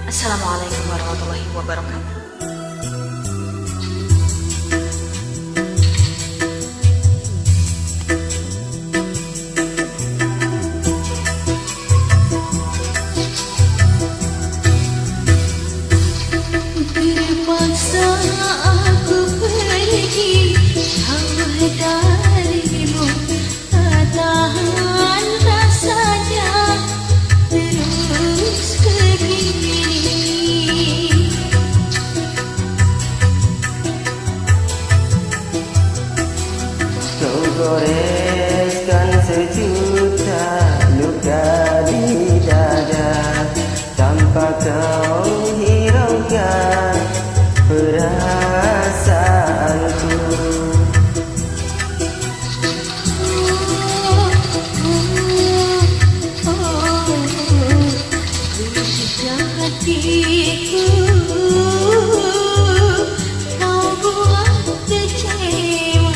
Assalamualaikum warahmatullahi wabarakatuh. Terpaksa aku pergi jauh darimu, tak tahan rasanya terus begini. Kau goreskan sejuta luka di dada, tanpa kau hiraukan perasaanku. Berjejak hatiku kau buat kecewa.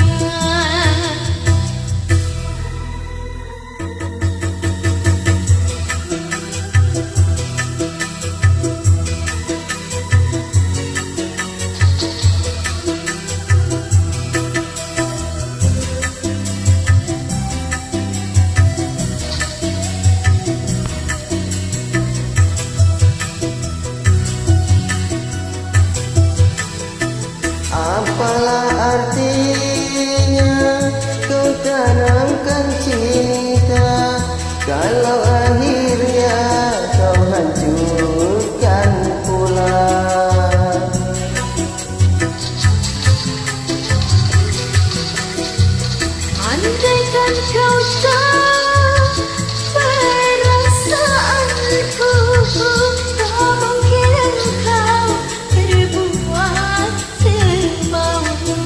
Apalah artinya kau tanamkan cinta, kalau akhirnya kau hancurkan pula. Andaikan kau tahu perasaanku, tak mungkin kau berbuat semaumu.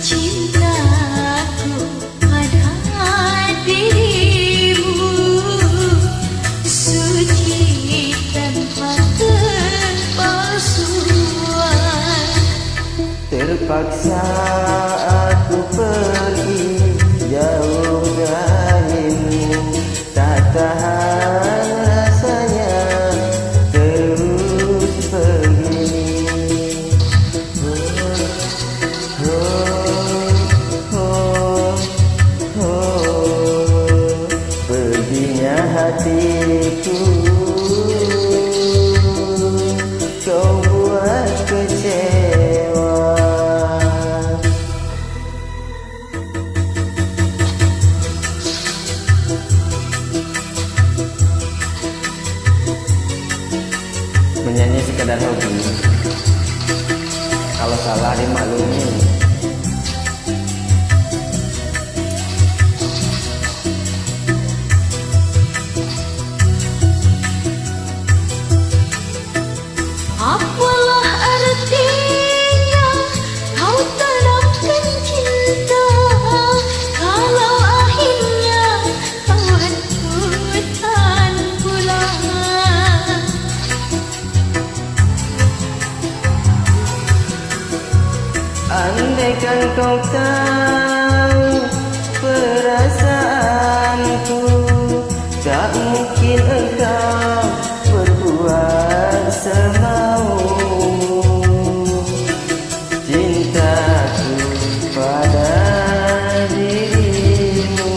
Cintaku pada dirimu suci tanpa kepalsuan. Terpaksa aku pergi jauh darimu, tak tahan rasanya terus begini. Perginya hatiku, kau buat kecewa. Menyanyi sekedar hobi, kalau salah dimaklumi. Apalah artinya kau tanamkan cinta, kalau akhirnya kau hancurkan pula. Andaikan kau tahu perasaanku, tak mungkin engkau berbuat semaumu. Cintaku pada dirimu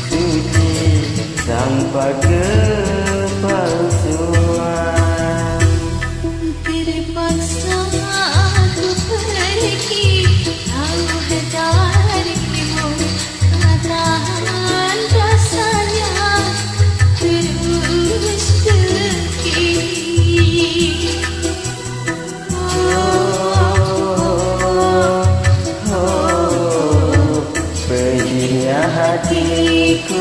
suci tanpa kepalsuan. Terpaksa aku pergi jauh darimu, tak tahan rasanya terus begini. Perginya hatiku,